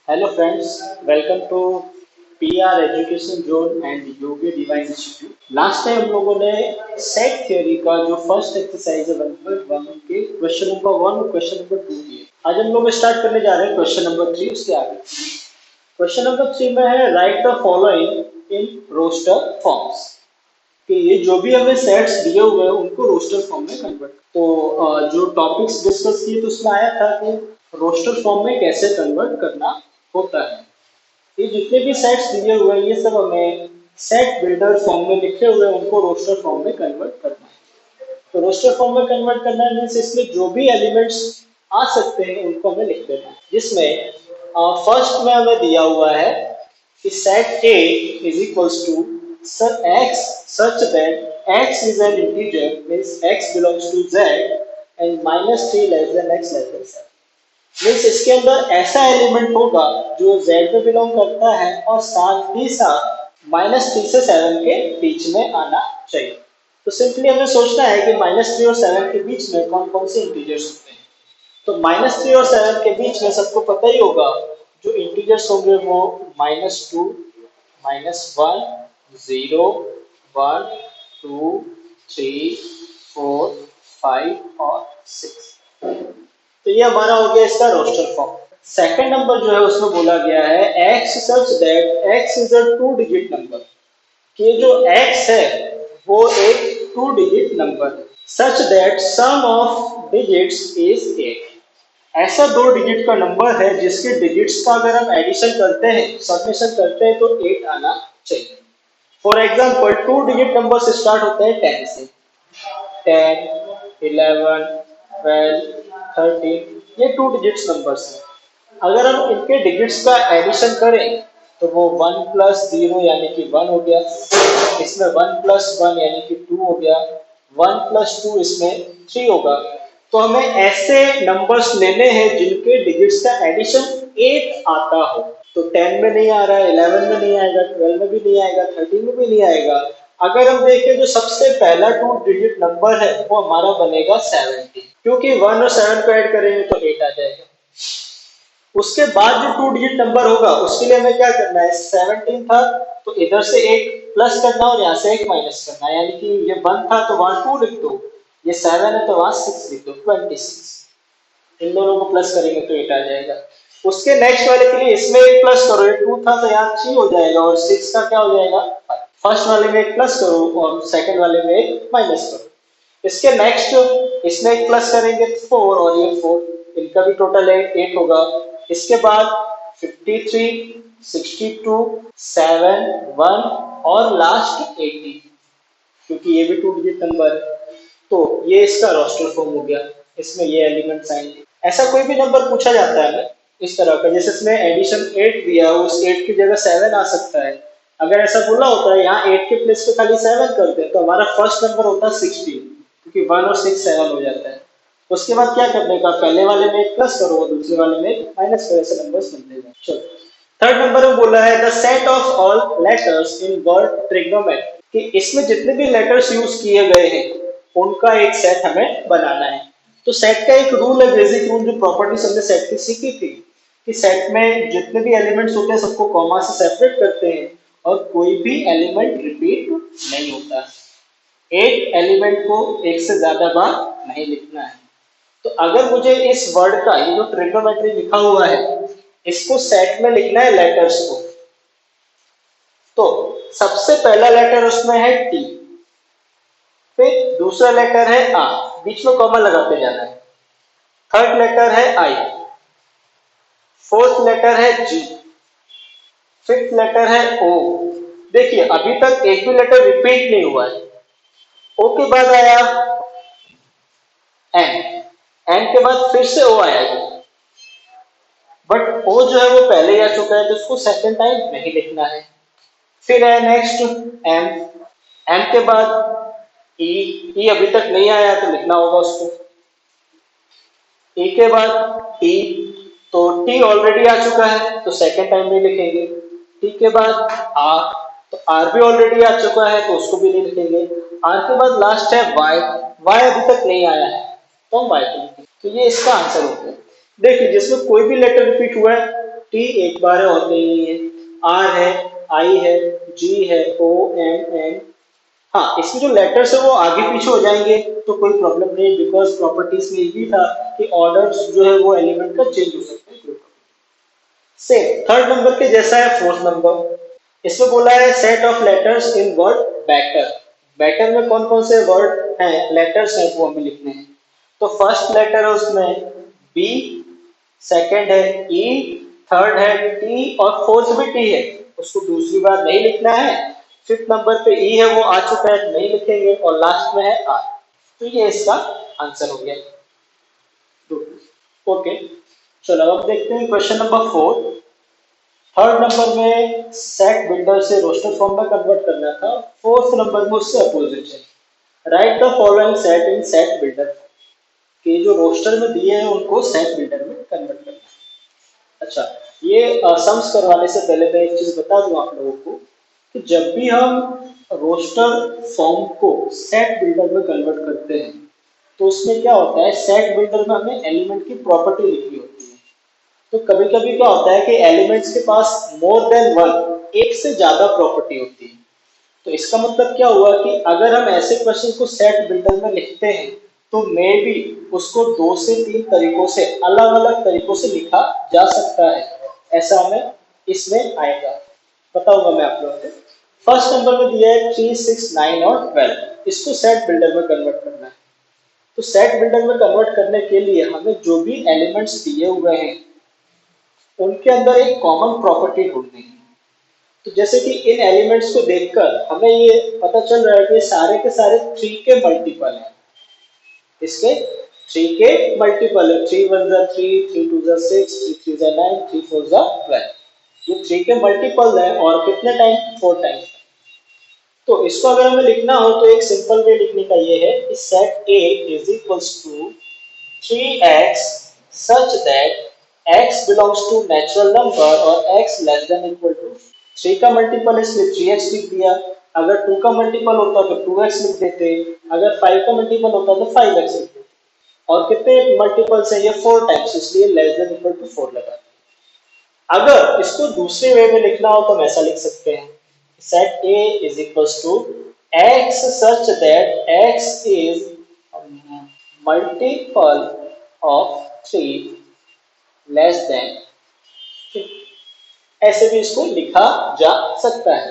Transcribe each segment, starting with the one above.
Hello friends, welcome to PR education zone and Yogi divine institute. Last time हम लोगों ने set theory का जो फर्स्ट एक्सरसाइज है 1.1 के क्वेश्चन नंबर 1 और क्वेश्चन नंबर 2 किए। आज हम लोग स्टार्ट करने जा रहे हैं क्वेश्चन नंबर 3। उसके आगे क्वेश्चन नंबर 3 में है write the following in roster forms. कि ये जो भी हमें सेट्स दिए हुए हैं उनको रोस्टर फॉर्म में कन्वर्ट। तो जो टॉपिक्स डिस्कस किए तो उसमें आया था कि रोस्टर फॉर्म में कैसे कन्वर्ट करना होता है। ये जितने भी सेट्स दिए हुए हैं ये सब हमें सेट बिल्डर फॉर्म में लिखे हुए हैं, उनको रोस्टर फॉर्म में कन्वर्ट करना है। तो रोस्टर फॉर्म में कन्वर्ट करना है मीन्स इसमें जो भी एलिमेंट्स आ सकते हैं उनको हमें लिख देना है। जिसमें फर्स्ट में हमें दिया हुआ है कि set A is equals to x such that x is an integer means x belongs to z and -3 less than x less than 7 means इसके अंदर ऐसा एलिमेंट होगा जो z में बिलोंग करता है और साथ ही साथ -3 से 7 के बीच में आना चाहिए। तो सिंपली हमें सोचना है कि -3 और 7 के बीच में कौन कौन से इंटीजर्स होते हैं। तो -3 और 7 के बीच में सबको पता ही होगा जो इंटीजर्स होंगे वो -2 -1 0 1 2 3 4 5 और 6। तो ये हमारा हो गया इसका रोस्टर फॉर्म। सेकंड नंबर जो है उसमें बोला गया है x such that x is a 2 digit number. कि जो x है वो एक 2 डिजिट नंबर है। Such that sum of digits is 8। ऐसा 2 डिजिट का नंबर है जिसके डिजिट्स का अगर हम एडिशन करते हैं, सबमिशन करते हैं तो 8 आना चाहिए। फॉर एग्जांपल 2 डिजिट नंबर से स्टार्ट होते हैं 10 से। 10 11 12 13 ये 2 डिजिट्स नंबर्स हैं। अगर हम इनके डिजिट्स का एडिशन करें तो वो 1 प्लस 0 यानी कि 1 हो गया, इसमें 1 प्लस 1 यानी कि 2 हो गया, 1 प्लस 2 इसमें 3 होगा। तो हमें ऐसे नंबर्स लेने हैं जिनके डिजिट्स का एडिशन 8 आता हो। तो 10 में नहीं आ रहा है, 11 में नहीं आएगा, 12 में भी नहीं आएगा, 13 में भी नहीं आएगा। अगर हम देखें जो सबसे पहला 2 डिजिट नंबर है वो हमारा बनेगा 17, क्योंकि 1 और 7 को ऐड करेंगे तो 8 आ जाएगा। उसके बाद जो 2 डिजिट नंबर होगा उसके लिए हमें क्या करना है, 17 था तो इधर से एक प्लस करना और यहाँ से एक माइनस करना है। यानी कि ये 1 था तो वहां 2 लिख दो, ये 7 है तो वहां 6 लिख दो, 26। इन दोनों को प्लस करेंगे तो 8 आ जाएगा। उसके नेक्स्ट वाले के लिए इसमें एक प्लस करो, ये 2 था तो यहाँ 3 हो जाएगा और 6 का क्या हो जाएगा 5। फर्स्ट वाले में एक प्लस करो और सेकंड वाले में एक माइनस करो। इसके नेक्स्ट इसमें एक प्लस करेंगे 4 और ये 4, इनका भी टोटल 8 होगा। इसके बाद 53 62 7 1 और लास्ट 80, क्योंकि ये भी 2 डिजिट नंबर है। तो ये इसका रोस्टर फॉर्म हो गया, इसमें ये एलिमेंट्स आएंगे। ऐसा कोई भी नंबर पूछा जाता है इस तरह का, जैसे इसमें एडिशन 8 दिया है, उस 8 की जगह 7 आ सकता है। अगर ऐसा बोला होता है यहाँ 8 के प्लेस पे खाली 7 कर दे तो हमारा फर्स्ट नंबर होता है 16, क्योंकि 1 और 6 7 हो जाता है। उसके बाद क्या करने का, पहले वाले में एक प्लस करो दूसरे वाले में एक माइनस करो, ऐसे नंबर्स बनते जाए। चलो थर्ड नंबर में बोला है the set of all letters in word trigonometry. कि इसमें जितने भी लेटर्स यूज किए गए हैं उनका एक सेट हमें बनाना है। तो सेट का एक रूल है, बेसिक रूल, जो प्रॉपर्टीज हमने सेट की सीखी थी कि सेट में जितने भी एलिमेंट्स होते हैं सबको कॉमा से सेपरेट करते हैं और कोई भी एलिमेंट रिपीट नहीं होता। एक एलिमेंट को एक से ज्यादा बार नहीं लिखना है। तो अगर मुझे इस वर्ड का ये जो ट्रिग्नोमेट्री लिखा हुआ है इसको सेट में लिखना है लेटर्स को, तो सबसे पहला लेटर उसमें है टी, फिर दूसरा लेटर है आ, बीच में कॉमा लगाते जाना है, थर्ड लेटर है आई, फोर्थ लेटर है जी, फिफ्थ लेटर है ओ। देखिए अभी तक एक भी लेटर रिपीट नहीं हुआ है। ओ के बाद आया एन, एन के बाद फिर से ओ आएगा, बट ओ जो है वो पहले ही आ चुका है तो उसको सेकंड टाइम नहीं लिखना है। फिर है नेक्स्ट एम, एम के बाद ई, ई अभी तक नहीं आया तो लिखना होगा उसको। ई के बाद टी, तो टी ऑलरेडी आ चुका है तो सेकंड टाइम नहीं लिखेंगे। टी के बाद आर, तो आर भी ऑलरेडी आ चुका है तो उसको भी नहीं लिखेंगे। आर के बाद लास्ट है वाई, वाई अभी तक नहीं आया है तो हम वाई को लिखेंगे। तो ये इसका आंसर हो गया। देखिए जिसमें कोई भी लेटर रिपीट हुआ है टी एक बार है और कहीं नहीं है, आर है, आई है, जी है, ओ एम एन। हाँ, इसके जो लेटर्स है वो आगे पीछे हो जाएंगे तो कोई प्रॉब्लम नहीं, बिकॉज प्रॉपर्टीज में ये भी था कि ऑर्डर्स जो है वो एलिमेंट का चेंज हो सकता है। सेम थर्ड नंबर के जैसा है फोर्थ नंबर। इसमें बोला है set of letters in word batter. Batter में कौन कौन से वर्ड हैं, लेटर्स हैं, वो हमें लिखने हैं। तो फर्स्ट लेटर है उसमें बी, सेकंड है ई, थर्ड है टी और फोर्थ भी टी है, उसको दूसरी बार नहीं लिखना है। फिफ्थ नंबर पे ई है वो आ चुका है, नहीं लिखेंगे, और लास्ट में है आर। तो ये इसका आंसर हो गया। ओके, चलो अब देखते हैं क्वेश्चन नंबर 4। थर्ड नंबर में सेट बिल्डर से रोस्टर फॉर्म में कन्वर्ट करना था, फोर्थ नंबर में उससे अपोजिट है। Write the following set in set builder. कि जो रोस्टर में दिए हैं उनको सेट बिल्डर में कन्वर्ट करना है। अच्छा, ये सम्स करवाने से पहले मैं एक चीज बता दूं आप लोगों को कि जब भी हम रोस्टर फॉर्म को सेट बिल्डर में कन्वर्ट करते हैं तो उसमें क्या होता है, सेट बिल्डर में हमें एलिमेंट की प्रॉपर्टी लिखनी होती है। तो कभी कभी क्या होता है कि एलिमेंट्स के पास मोर देन वन, एक से ज्यादा प्रॉपर्टी होती है। तो इसका मतलब क्या हुआ कि अगर हम ऐसे क्वेश्चन को सेट बिल्डर में लिखते हैं तो मे बी उसको 2 से 3 तरीकों से, अलग अलग तरीकों से लिखा जा सकता है। ऐसा हमें इसमें आएगा, बताऊंगा मैं आप लोगों को। फर्स्ट नंबर में दिया है 3, 6, 9 और 12, इसको सेट बिल्डर में कन्वर्ट करना है। तो सेट बिल्डर में कन्वर्ट करने के लिए हमें जो भी एलिमेंट्स दिए हुए हैं उनके अंदर एक कॉमन प्रॉपर्टी ढूंढनी है। तो जैसे कि इन एलिमेंट्स को देखकर हमें ये पता चल रहा है कि सारे के सारे 3 के मल्टीपल हैं। इसके 3 के मल्टीपल है, 3 1 जा 3, 3 2 जा 6, 3 3 जा 9, 3 4 जा 12। ये 3 के मल्टीपल है और कितने टाइम, 4 टाइम। तो इसको अगर हमें लिखना हो तो एक सिंपल वे लिखने का ये है कि set A is equals to 3x such that x belongs to natural number और x less than equal to 3 का मल्टीपल है इसलिए 3x लिख दिया। अगर 2 का मल्टीपल होता तो 2x लिख देते, अगर 5 का मल्टीपल होता तो 5x लिख देते। और कितने मल्टीपल्स है ये, 4 टाइम्स, इसलिए लेस देन इक्वल टू 4 लगा। अगर इसको दूसरे वे में लिखना हो तो हम ऐसा लिख सकते हैं, set A is equals to x such that x is multiple of 3 less than 3। ऐसे भी इसको लिखा जा सकता है,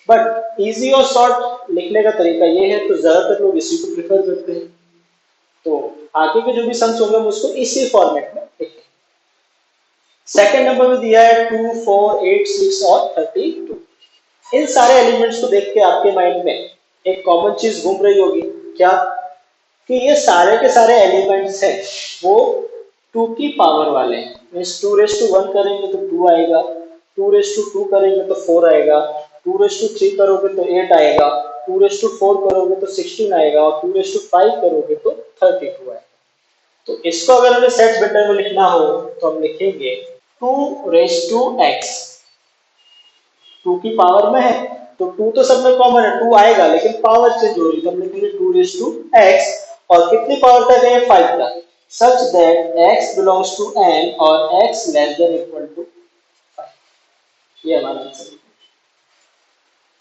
बट इजी और शॉर्ट लिखने का तरीका ये है, तो ज्यादातर लोग इसी को प्रेफर करते हैं। तो आगे के जो भी सम्स होंगे हम उसको इसी फॉर्मेट में लिखेंगे। सेकंड नंबर में दिया है 2, 4, 8, 6 और 32। इन सारे एलिमेंट्स को देख के आपके माइंड में एक कॉमन चीज घूम रही होगी, क्या, कि ये सारे के सारे एलिमेंट्स हैं वो 2 की पावर वाले हैं। मींस 2 raised to 1 करेंगे तो 2 आएगा, 2 raised to 2 करेंगे तो 4 आएगा, 2 raised to 3 करोगे तो 8 आएगा, 2 raised to 4 करोगे तो 16 आएगा और 2 raised to 5 करोगे तो 32 आएगा। तो इसको अगर हमें सेट बिल्डर में लिखना हो तो हम लिखेंगे 2 raised to x। 2 की पावर में है तो 2 तो सब में कॉमन है, 2 आएगा, लेकिन पावर चेंज हो रही है तो हम लिखेंगे 2 raised to x। और कितनी पावर तक है, 5 तक, such that x belongs to n और x less than equal to 5। ये हमारा आंसर है।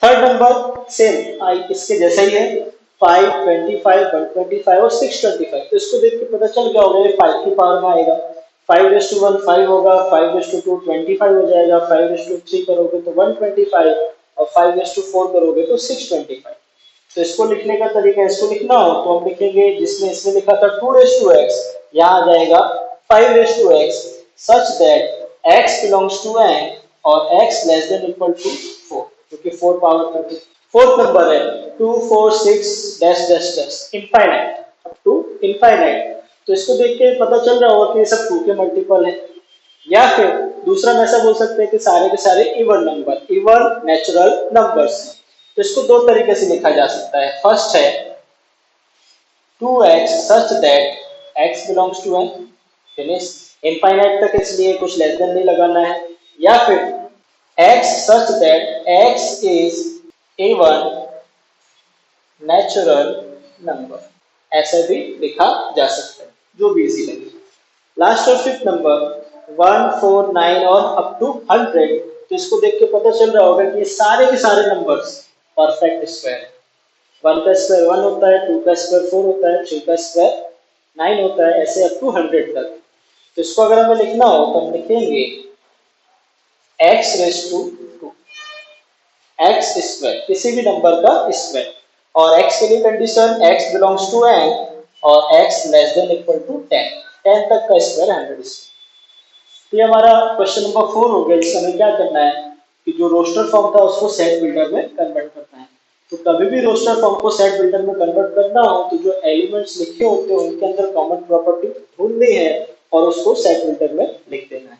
थर्ड नंबर सेम इसके जैसा ही है, 5, 25, 125 और 625। तो इसको देख के पता चल गया होगा ये 5 की पावर में आएगा। 5 raised to 1 5 होगा, 5 raised to 2 25 हो जाएगा, 5 raised to 3 करोगे तो 125 और 5 raised to 4 करोगे तो 625। तो इसको लिखने का तरीका, इसको लिखना हो तो हम लिखेंगे, जिसमें इसमें लिखा था 2 raised to x, यहाँ आ जाएगा 5 raised to x such that x belongs to n और x less than equal to 4, क्योंकि 4 पावर करके। फोर्थ नंबर है 2, 4, 6 dash dash dash infinite, up to infinite. तो इसको देख के पता चल रहा होगा कि ये सब 2 के मल्टीपल है। या फिर दूसरा हम ऐसा बोल सकते हैं कि सारे के सारे even number, even natural numbers. तो इसको 2 तरीके से लिखा जा सकता है। फर्स्ट है 2x such that x belongs to n, finish, infinite तक इसलिए कुछ लेस देन नहीं लगाना है। या फिर x such that x is even natural number, ऐसा भी लिखा जा सकता है, जो भी इजी लगे। लास्ट और फिफ्थ नंबर 149 और अप टू 100, तो इसको देख के पता चल रहा होगा कि ये सारे के सारे नंबर्स परफेक्ट स्क्वायर है। 1 का स्क्वायर 1 होता है, 2 का स्क्वायर 4 होता है, 3 का स्क्वायर 9 होता है, ऐसे अप टू 100 तक। तो इसको अगर हमें लिखना हो तो हम लिखेंगे x raise to 2, x square, किसी भी नंबर का स्क्वायर, और x के लिए condition x belongs to n और x less than equal to 10, 10 तक का स्क्वायर 100 स्क्वायर। तो ये हमारा क्वेश्चन नंबर 4 हो गया, जिसमें हमें क्या करना है कि जो रोस्टर फॉर्म था उसको सेट बिल्डर में कन्वर्ट करना है। तो कभी भी रोस्टर फॉर्म को सेट बिल्डर में कन्वर्ट करना हो तो जो एलिमेंट्स लिखे होते हैं उनके अंदर कॉमन प्रॉपर्टी ढूंढनी है और उसको सेट बिल्डर में लिख देना है।